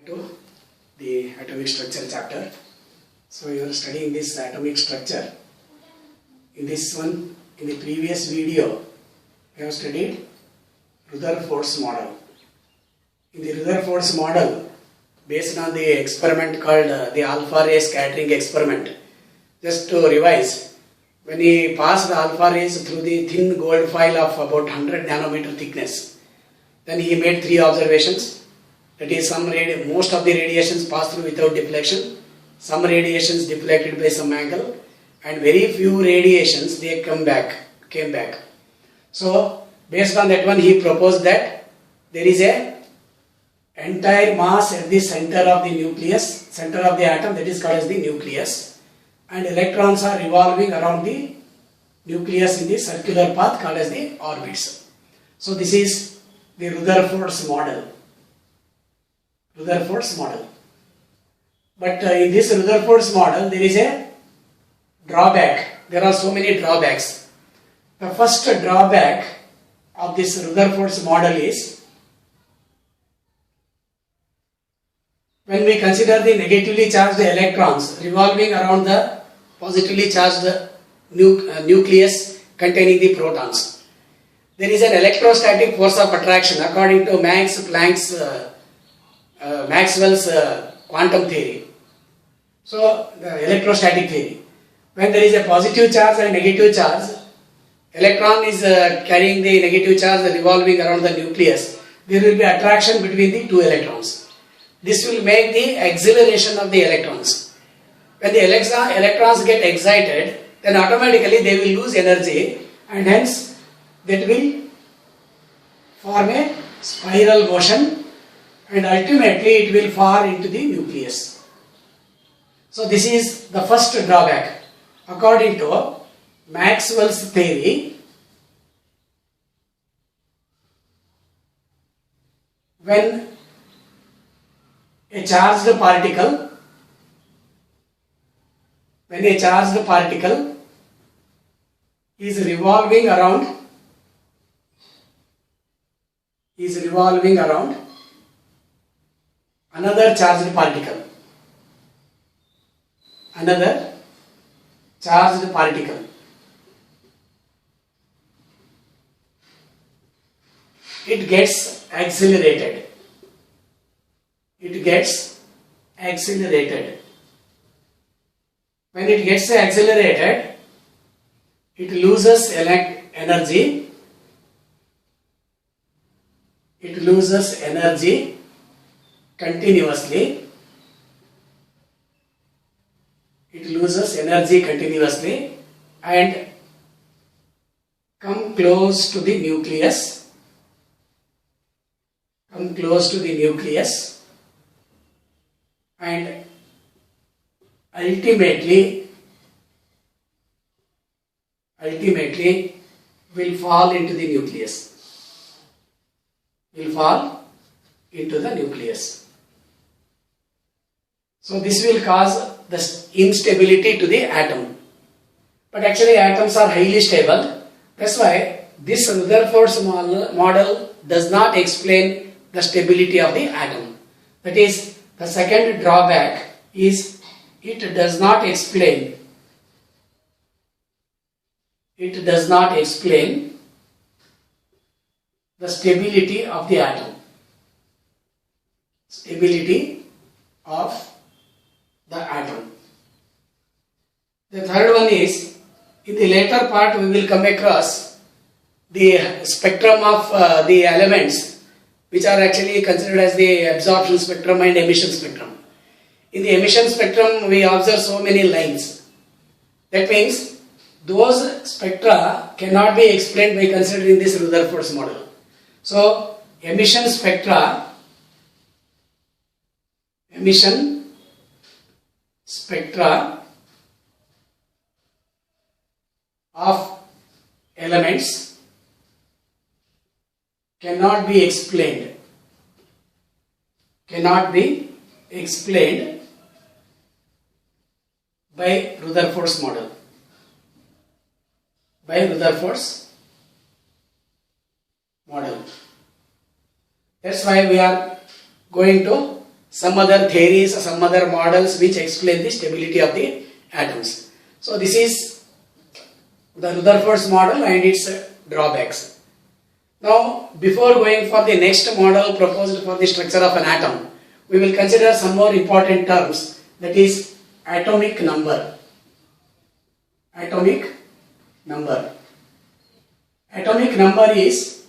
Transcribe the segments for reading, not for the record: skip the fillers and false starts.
To the atomic structure chapter. So you are studying this atomic structure. In this one, in the previous video, we have studied Rutherford's model. In the Rutherford's model, based on the experiment called the alpha ray scattering experiment, just to revise, when he passed the alpha rays through the thin gold foil of about 100 nanometer thickness, then he made three observations. That is, most of the radiations pass through without deflection, some radiations deflected by some angle, and very few radiations they came back. So based on that one, he proposed that there is a entire mass at the center of the nucleus, center of the atom, that is called as the nucleus, and electrons are revolving around the nucleus in the circular path called as the orbits. So this is the Rutherford's model. But in this Rutherford's model, there is a drawback. There are so many drawbacks. The first drawback of this Rutherford's model is, when we consider the negatively charged electrons revolving around the positively charged nucleus containing the protons, there is an electrostatic force of attraction according to Maxwell's quantum theory. So, the electrostatic theory. When there is a positive charge and negative charge, electron is carrying the negative charge revolving around the nucleus, there will be attraction between the two electrons. This will make the acceleration of the electrons. When the electrons get excited, then automatically they will lose energy, and hence that will form a spiral motion, and ultimately it will fall into the nucleus. So this is the first drawback. According to Maxwell's theory, when a charged particle is revolving around another charged particle, it gets accelerated. When it gets accelerated, it loses energy. Continuously. And come close to the nucleus. And ultimately will fall into the nucleus. So this will cause the instability to the atom. But actually atoms are highly stable. That's why this Rutherford's model does not explain the stability of the atom. That is, the second drawback is it does not explain the stability of the atom. The third one is, in the later part we will come across the spectrum of the elements, which are actually considered as the absorption spectrum and emission spectrum. In the emission spectrum we observe so many lines. That means those spectra cannot be explained by considering this Rutherford's model. So emission spectra of elements cannot be explained by Rutherford's model. That's why we are going to some other theories, some other models which explain the stability of the atoms. So this is the Rutherford's model and its drawbacks. Now, before going for the next model proposed for the structure of an atom, we will consider some more important terms, that is atomic number. Atomic number. Atomic number is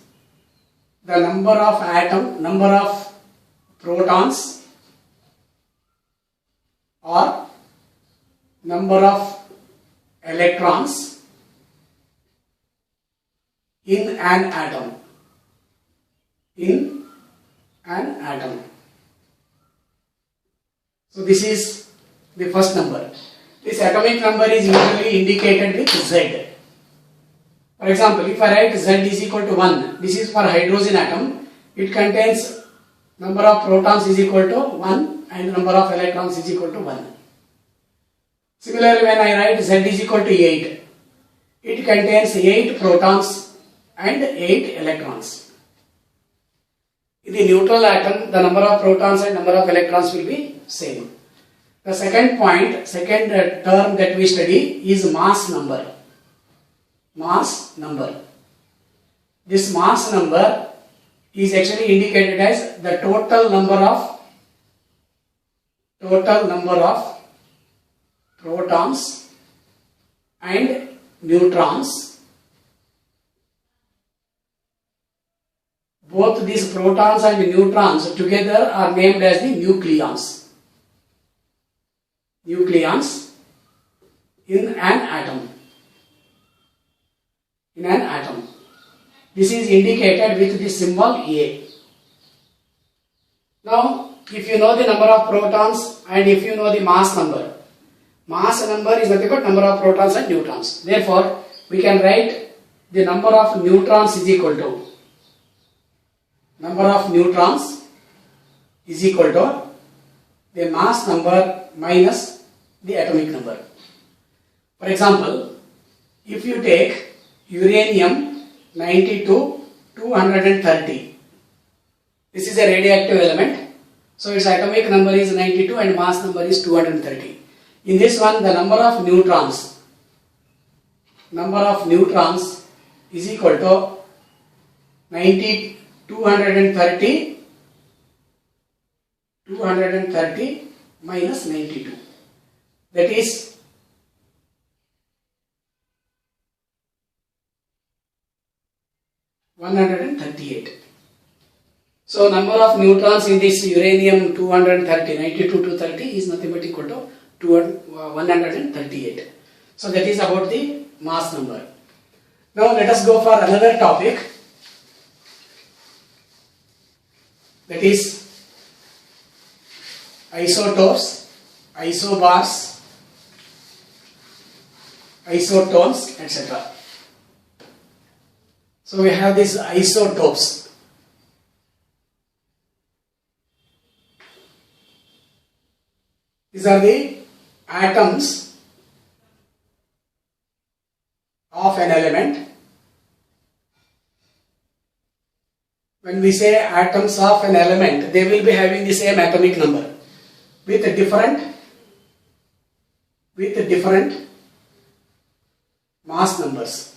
the number of protons or number of electrons in an atom. In an atom. So this is the first number. This atomic number is usually indicated with Z. For example, if I write Z is equal to 1, this is for hydrogen atom. It contains number of protons is equal to 1 and number of electrons is equal to 1. Similarly, when I write Z is equal to 8, it contains 8 protons and 8 electrons. In the neutral atom, the number of protons and number of electrons will be same. The second term that we study is mass number. Mass number. This mass number is actually indicated as the total number of protons and neutrons. Both these protons and neutrons together are named as the nucleons. Nucleons in an atom. In an atom. This is indicated with the symbol A. Now, if you know the number of protons and if you know the mass number is nothing but number of protons and neutrons. Therefore, we can write the number of neutrons is equal to the mass number minus the atomic number. For example, if you take uranium 92-230, this is a radioactive element, so its atomic number is 92 and mass number is 230. In this one, the number of neutrons is equal to 230 minus 92, that is 138. So number of neutrons in this uranium 92 to 30 is nothing but equal to 138. So that is about the mass number. Now let us go for another topic, that is isotopes, isobars, isotones, etc. So we have these isotopes. These are the atoms of an element. When we say atoms of an element, they will be having the same atomic number with different mass numbers.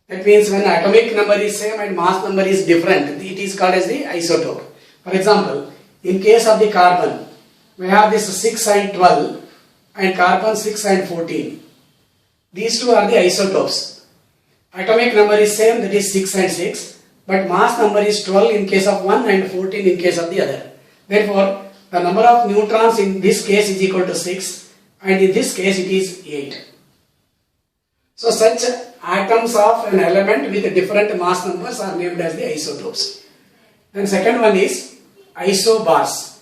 That means when atomic number is same and mass number is different, it is called as the isotope. For example, in case of the carbon, we have this 6 and 12 and carbon 6 and 14. These two are the isotopes. Atomic number is same, that is 6 and 6, but mass number is 12 in case of one and 14 in case of the other. Therefore, the number of neutrons in this case is equal to 6 and in this case it is 8. So such atoms of an element with different mass numbers are named as the isotopes. Then second one is isobars.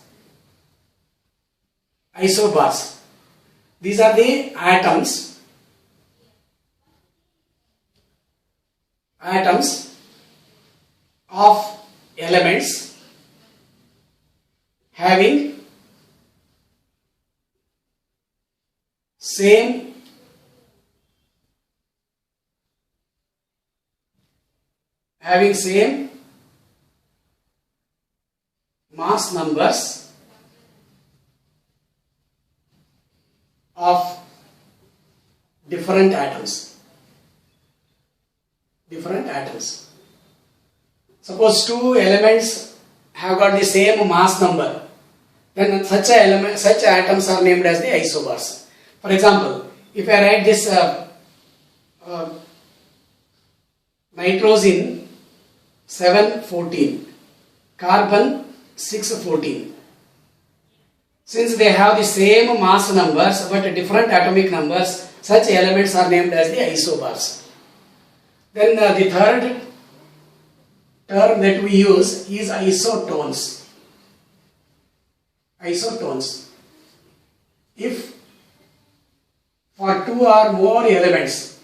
Isobars. These are the atoms of elements having same having same mass numbers of different atoms. Different atoms. Suppose two elements have got the same mass number, then such atoms are named as the isobars. For example, if I write this nitrogen 714, carbon 614. Since they have the same mass numbers but different atomic numbers, such elements are named as the isobars. Then the third term that we use is isotones. Isotones. If for two or more elements,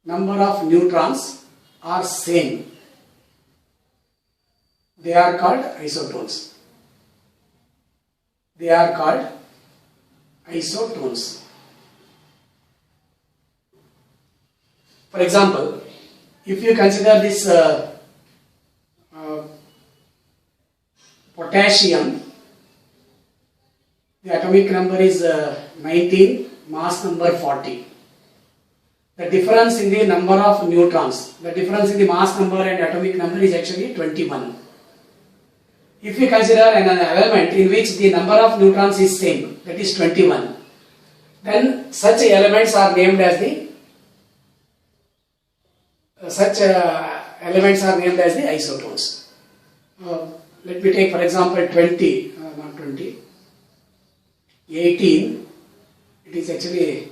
number of neutrons are same, they are called isotones. For example, if you consider this potassium, the atomic number is 19, mass number 40. The difference in the number of neutrons, the difference in the mass number and atomic number is actually 21. If we consider an element in which the number of neutrons is same, that is 21, then such elements are named as the isotones. Let me take for example 18. It is actually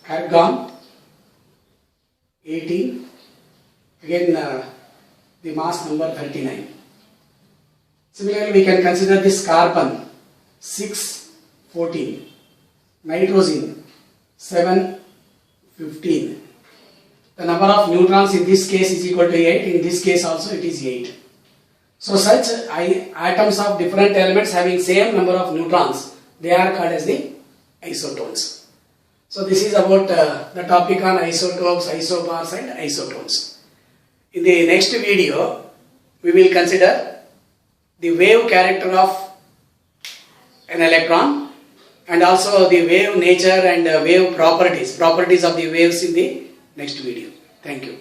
argon 18, again the mass number 39. Similarly, we can consider this carbon 614, nitrogen 715. The number of neutrons in this case is equal to 8, in this case also it is 8. So such atoms of different elements having same number of neutrons, they are called as the isotones. So this is about the topic on isotopes, isobars and isotones. In the next video, we will consider the wave character of an electron and also the wave nature and wave properties of the waves in the next video. Thank you.